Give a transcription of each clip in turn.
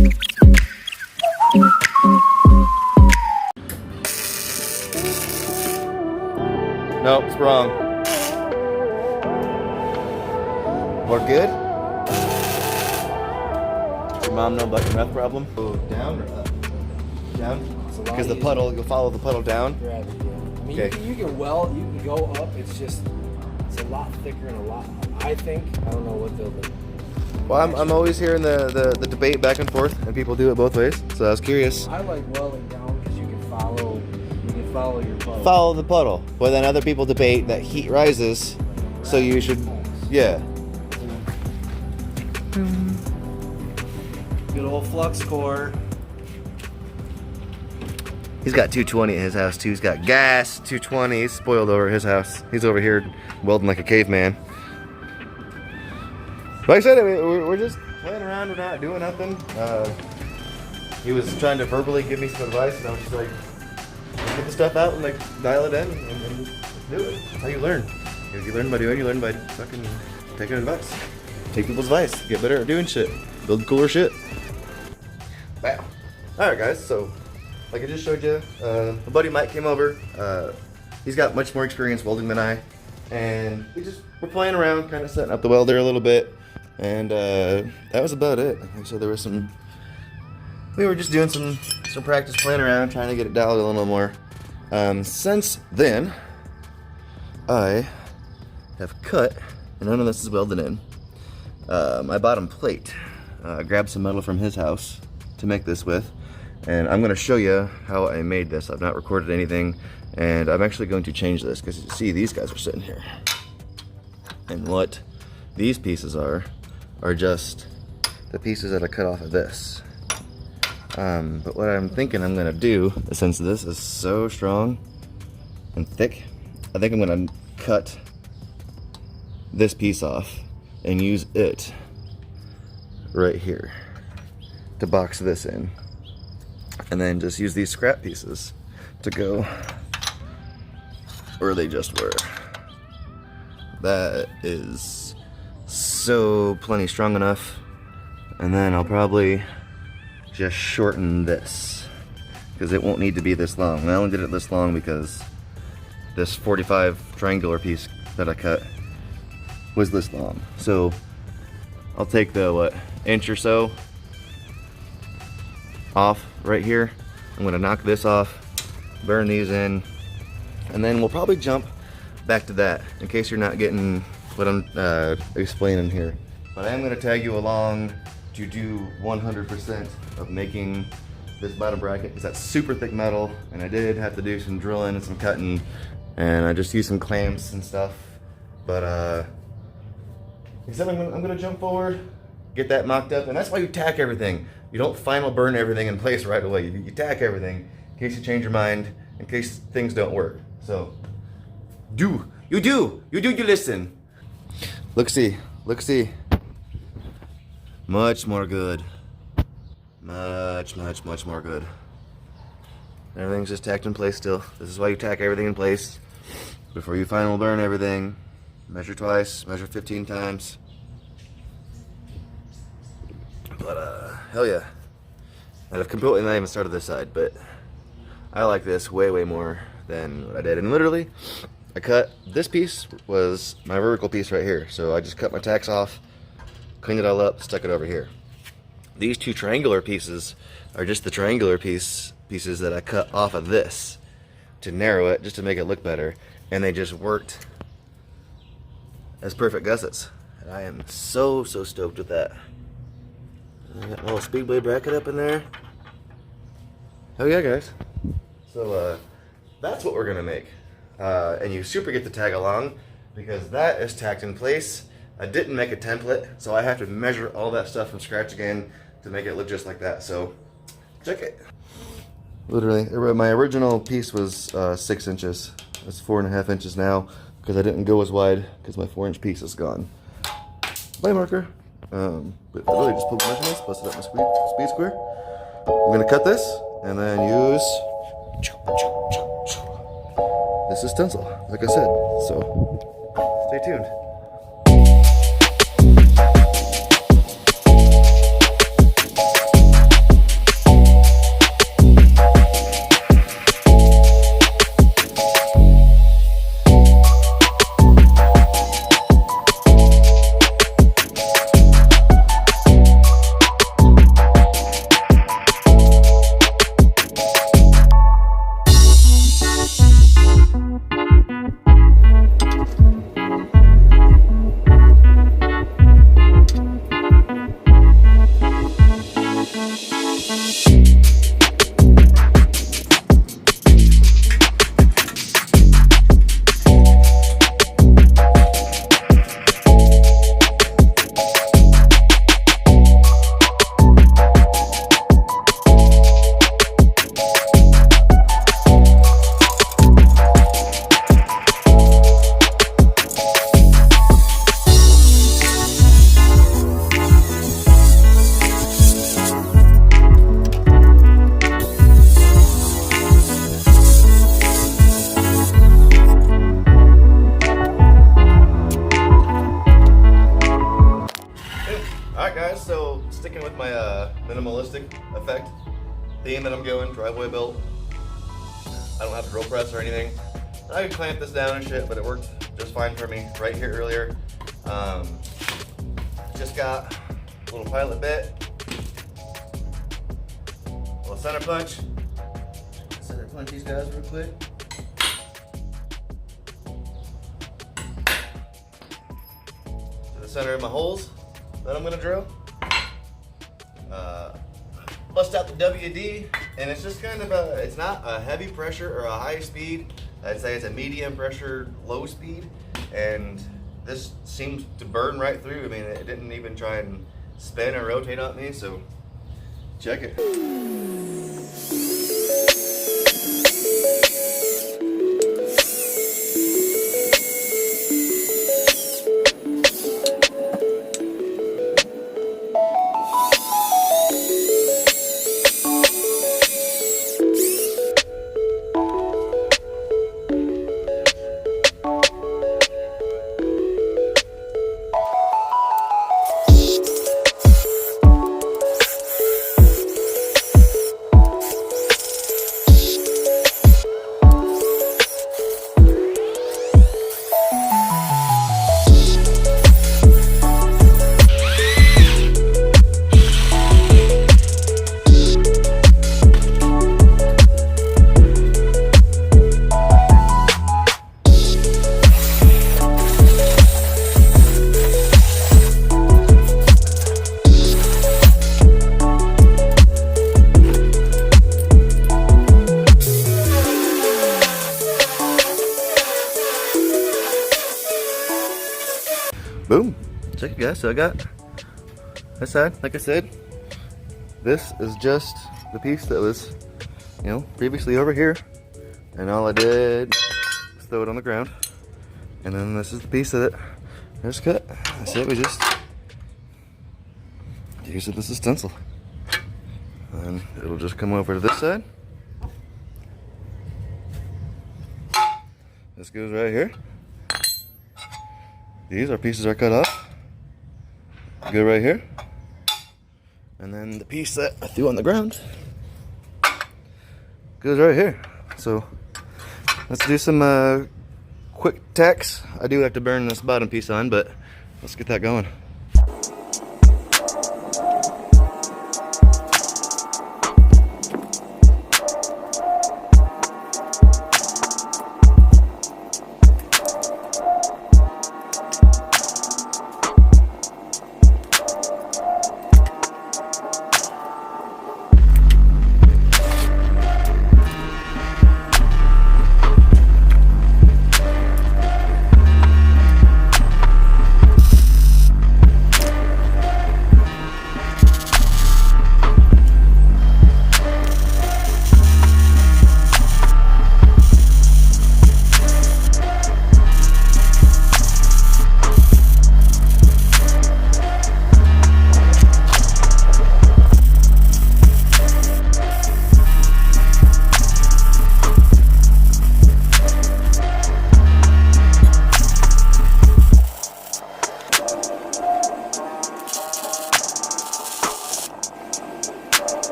Nope, it's wrong. More good? Your mom know about your meth problem? Go down or up? Down? Because the puddle, you'll follow the puddle down? Gravity, yeah. I mean, Okay. you can go up, it's a lot thicker and a lot, I think, I don't know what they'll do. Well, I'm always hearing the debate back and forth, and people do it both ways, so I was curious. I like welding down because you can follow your puddle. Follow the puddle. But then other people debate that heat rises, so you should, yeah. Good old flux core. He's got 220 at his house too. He's got gas, 220. He's spoiled over at his house. He's over here welding like a caveman. Like I said, I mean, we're just playing around. We're not doing nothing. He was trying to verbally give me some advice, and I was just like, get the stuff out and like dial it in and do it. That's how you learn. If you learn by doing, you learn by fucking taking advice. Take people's advice. Get better at doing shit. Build cooler shit. Bam. Alright guys, so like I just showed you, my buddy Mike came over. He's got much more experience welding than I. And we're playing around, kind of setting up the welder a little bit. And that was about it. So there was we were just doing some practice playing around, trying to get it dialed a little more. Since then, I have cut, and none of this is welded in, my bottom plate. I grabbed some metal from his house to make this with, and I'm going to show you how I made this. I've not recorded anything, and I'm actually going to change this, because you see these guys are sitting here. And what these pieces are just the pieces that I cut off of this. But what I'm thinking I'm gonna do, since this is so strong and thick, I think I'm gonna cut this piece off and use it right here to box this in. And then just use these scrap pieces to go where they just were. That is so plenty strong enough. And then I'll probably just shorten this because it won't need to be this long. I only did it this long because this 45 triangular piece that I cut was this long. So I'll take the inch or so off right here. I'm gonna knock this off, burn these in, and then we'll probably jump back to that in case you're not getting what I'm explaining here. But I am gonna tag you along to do 100% of making this bottom bracket, because that's super thick metal, and I did have to do some drilling and some cutting, and I just used some clamps and stuff. But except I'm gonna jump forward, get that mocked up, and that's why you tack everything. You don't final burn everything in place right away. You tack everything in case you change your mind, in case things don't work. So you listen. Look see. Much more good. Much more good. Everything's just tacked in place still. This is why you tack everything in place before you final burn everything. Measure twice, measure 15 times. But hell yeah. And I've completely not even started this side, but I like this way more than what I did. And literally, I cut, this piece was my vertical piece right here. So I just cut my tacks off, cleaned it all up, stuck it over here. These two triangular pieces are just the triangular pieces that I cut off of this to narrow it, just to make it look better. And they just worked as perfect gussets. And I am so stoked with that. I got a little speed blade bracket up in there. Hell yeah, guys. So that's what we're gonna make. And you super get to tag along because that is tacked in place. I didn't make a template, so I have to measure all that stuff from scratch again to make it look just like that. So check it. Literally, my original piece was 6 inches. It's 4.5 inches now because I didn't go as wide because my 4-inch piece is gone. Bye, marker. But I really just pulled the measurements, busted up my speed square. I'm gonna cut this and then use this is stencil, like I said. So stay tuned. minimalistic effect theme that I'm going, driveway built. I don't have to drill press or anything. I could clamp this down and shit, but it worked just fine for me right here earlier. Just got a little pilot bit, a little center punch. Center punch these guys real quick. To the center of my holes that I'm gonna drill. Bust out the WD, and it's just kind of it's not a heavy pressure or a high speed. I'd say it's a medium pressure, low speed, and this seems to burn right through. I mean, it didn't even try and spin or rotate on me, so check it. Boom. Check it, guys. So I got this side, like I said. This is just the piece that was, previously over here. And all I did was throw it on the ground. And then this is the piece that I just cut. That's it. We just use it as a stencil. And it'll just come over to this side. This goes right here. These are pieces are cut off. Go right here. And then the piece that I threw on the ground goes right here. So let's do some quick tacks. I do have to burn this bottom piece on, but let's get that going.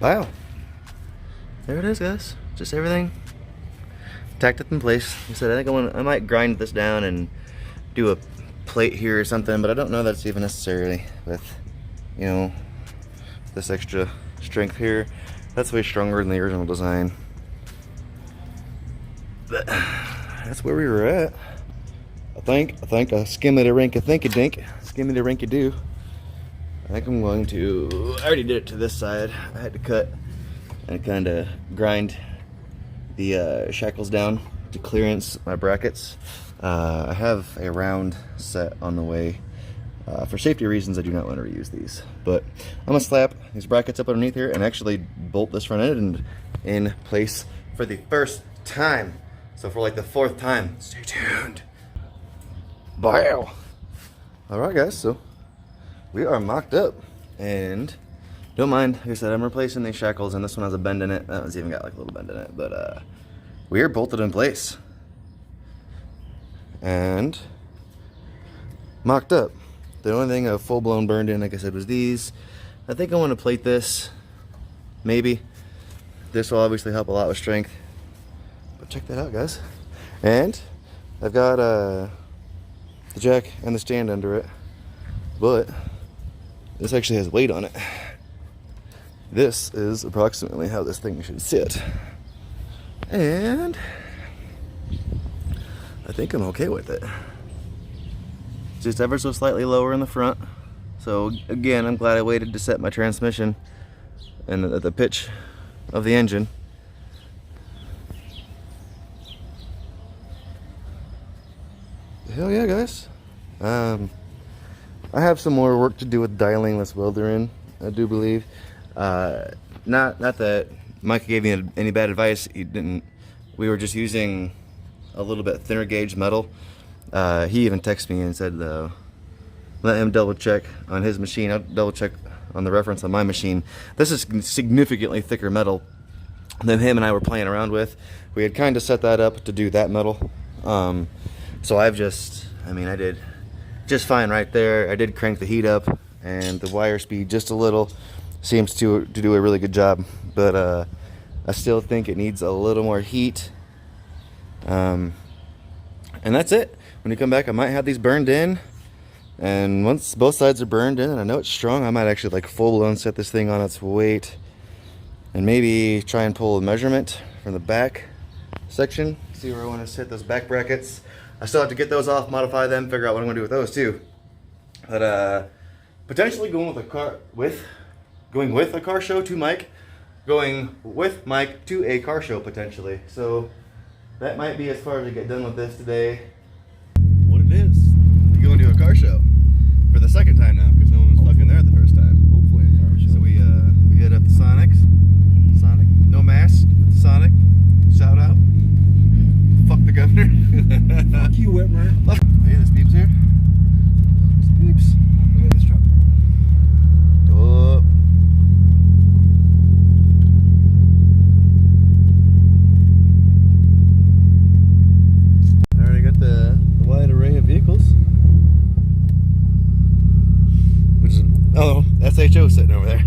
Wow, there it is, guys. Just everything tacked up in place. Like I said, I think I might grind this down and do a plate here or something, but I don't know that's even necessary with, this extra strength here. That's way stronger than the original design. But that's where we were at. I think a skimmy-da-rink-a-think-a-dink, skimmy-da-rink-a-do. I think I'm going to, I already did it to this side. I had to cut and kind of grind the shackles down to clearance my brackets. I have a round set on the way. For safety reasons, I do not want to reuse these. But I'm going to slap these brackets up underneath here and actually bolt this front end in place for the first time. So for like the 4th time, stay tuned. Wow. All right, guys, so we are mocked up, and don't mind, like I said, I'm replacing these shackles, and this one has a bend in it. That one's even got like a little bend in it, but we are bolted in place and mocked up. The only thing a full-blown burned in, like I said, was these. I think I want to plate this, maybe. This will obviously help a lot with strength, but check that out, guys. And I've got the jack and the stand under it, but this actually has weight on it. This is approximately how this thing should sit, and I think I'm okay with it. Just ever so slightly lower in the front. So again, I'm glad I waited to set my transmission and the pitch of the engine. Hell yeah, guys. I have some more work to do with dialing this welder in, I do believe. Not that Mike gave me any bad advice. He didn't. We were just using a little bit thinner gauge metal. He even texted me and said, let him double check on his machine. I'll double check on the reference on my machine. This is significantly thicker metal than him and I were playing around with. We had kind of set that up to do that metal. So I did just fine right there. I did crank the heat up and the wire speed just a little. Seems to do a really good job, but I still think it needs a little more heat. And that's it. When you come back, I might have these burned in, and once both sides are burned in and I know it's strong, I might actually like full-blown set this thing on its weight and maybe try and pull a measurement from the back section, see where I want to sit those back brackets. I still have to get those off, modify them, figure out what I'm going to do with those too. But potentially going with a car show to Mike, going with Mike to a car show potentially. So that might be as far as I get done with this today. What it is, we're going to a car show for the 2nd time now because no one was fucking there the first time. Hopefully a car show. So we hit up the Sonic, no mask, Sonic, shout out. Fuck the governor. Fuck you, Whitmer. Hey, there's beeps here. There's beeps. Look at this truck. Oh. I already got the wide array of vehicles. Which is, oh, SHO sitting over there.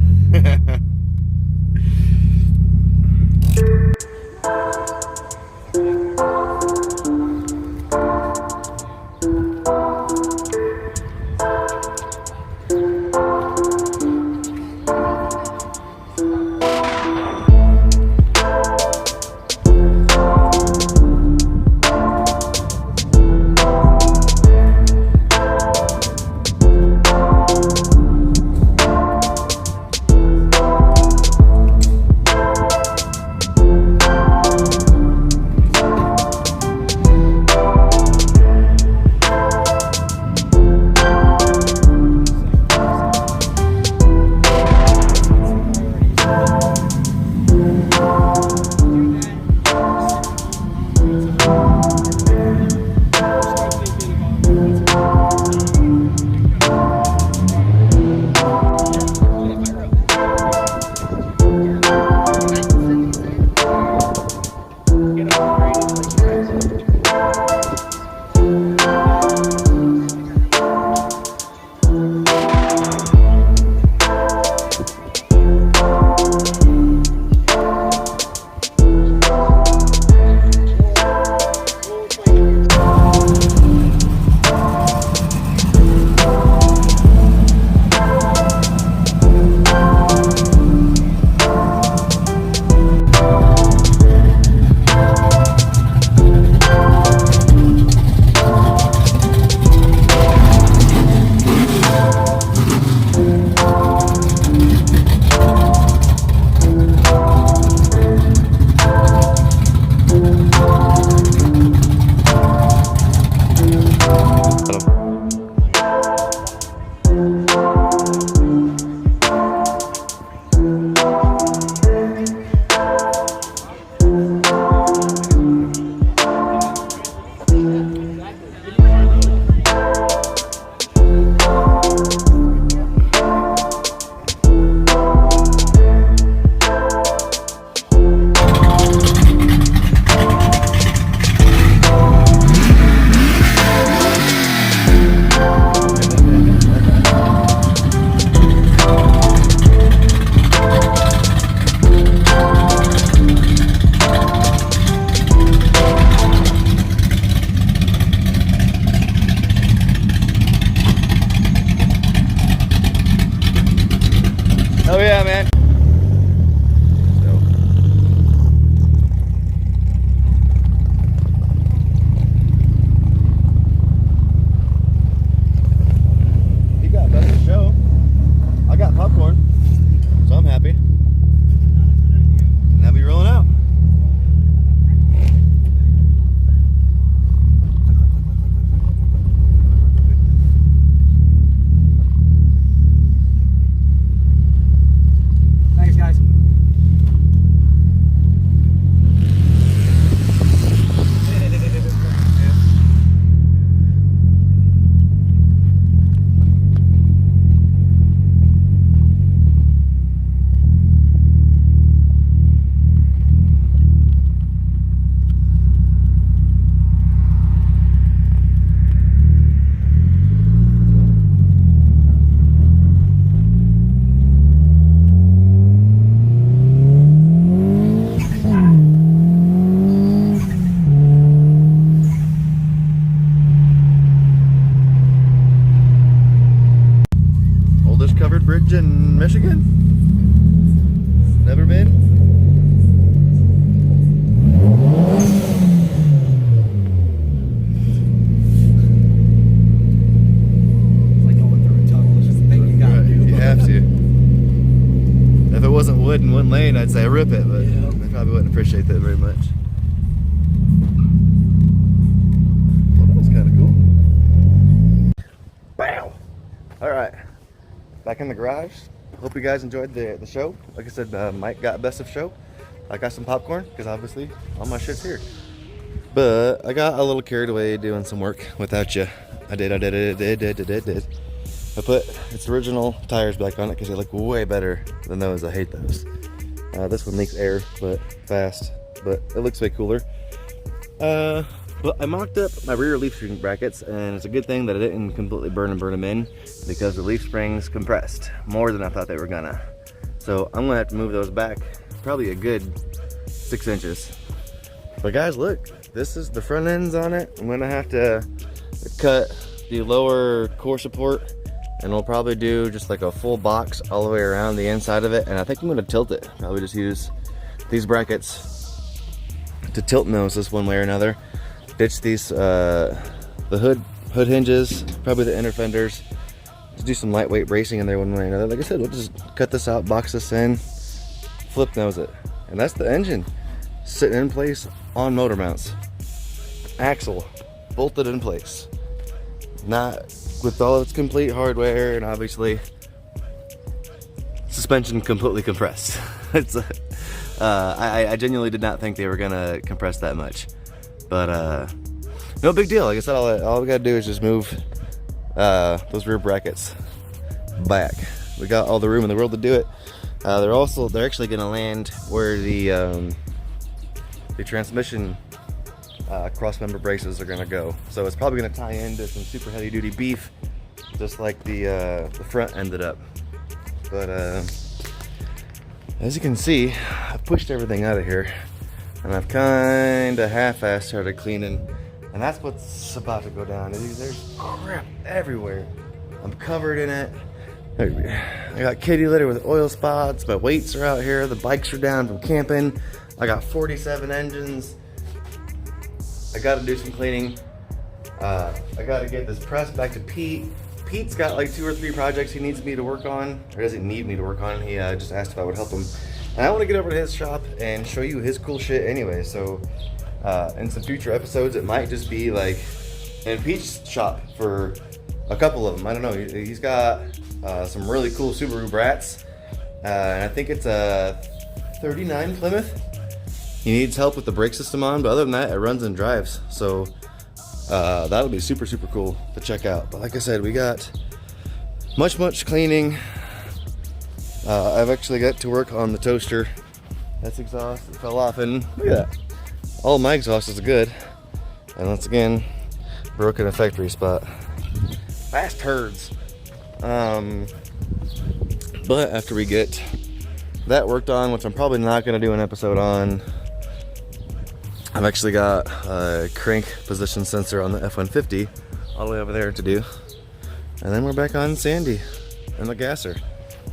might say rip it, but Yeah. they probably wouldn't appreciate that very much. Well, that was kind of cool. Bow! Alright, back in the garage. Hope you guys enjoyed the show. Like I said, Mike got best of show. I got some popcorn, because obviously all my shit's here. But I got a little carried away doing some work without you. I did. I put its original tires back on it because they look way better than those. I hate those. This one leaks air, but fast. But it looks way cooler. But I mocked up my rear leaf spring brackets, and it's a good thing that I didn't completely burn them in, because the leaf springs compressed more than I thought they were gonna. So I'm gonna have to move those back probably a good 6 inches. But guys, look, this is the front ends on it. I'm gonna have to cut the lower core support, and we'll probably do just like a full box all the way around the inside of it. And I think I'm gonna tilt it. Probably just use these brackets to tilt nose this one way or another. Ditch these, the hood hinges, probably the inner fenders. Just do some lightweight bracing in there one way or another. Like I said, we'll just cut this out, box this in, flip nose it. And that's the engine sitting in place on motor mounts. Axle bolted in place. Not with all of its complete hardware, and obviously suspension completely compressed. It's I genuinely did not think they were gonna compress that much. But no big deal. Like I said, all we gotta do is just move those rear brackets back. We got all the room in the world to do it. They're actually gonna land where the transmission cross member braces are gonna go. So it's probably gonna tie into some super heavy duty beef, just like the front ended up. But as you can see, I've pushed everything out of here, and I've kind of half-assed started cleaning, and that's what's about to go down. There's crap everywhere. I'm covered in it. I got kitty litter with oil spots. My weights are out here. The bikes are down from camping. I got 47 engines. I got to do some cleaning. I got to get this press back to Pete. Pete's got like 2 or 3 projects he needs me to work on, or doesn't need me to work on. He just asked if I would help him. And I want to get over to his shop and show you his cool shit anyway. So in some future episodes, it might just be like in Pete's shop for a couple of them. I don't know. He's got some really cool Subaru Brats. And I think it's a 39 Plymouth. He needs help with the brake system on, but other than that, it runs and drives. So that'll be super, super cool to check out. But like I said, we got much cleaning. I've actually got to work on the toaster. That's exhaust. It fell off, and look at that. All my exhaust is good. And once again, broken a factory spot. Fast herds. But after we get that worked on, which I'm probably not going to do an episode on, I've actually got a crank position sensor on the F-150 all the way over there to do. And then we're back on Sandy and the gasser.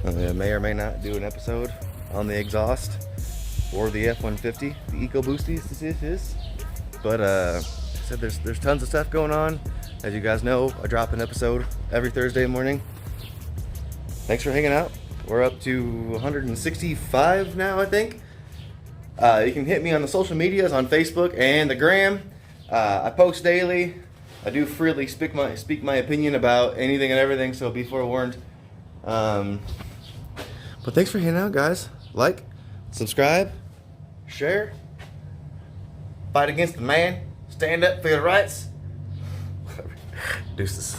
I may or may not do an episode on the exhaust or the F-150, the Eco Boosties. But I said there's tons of stuff going on. As you guys know, I drop an episode every Thursday morning. Thanks for hanging out. We're up to 165 now, I think. You can hit me on the social medias on Facebook and the Gram. I post daily. I do freely speak my opinion about anything and everything, so be forewarned. But thanks for hanging out, guys. Like, subscribe, share, fight against the man, stand up for your rights. Deuces.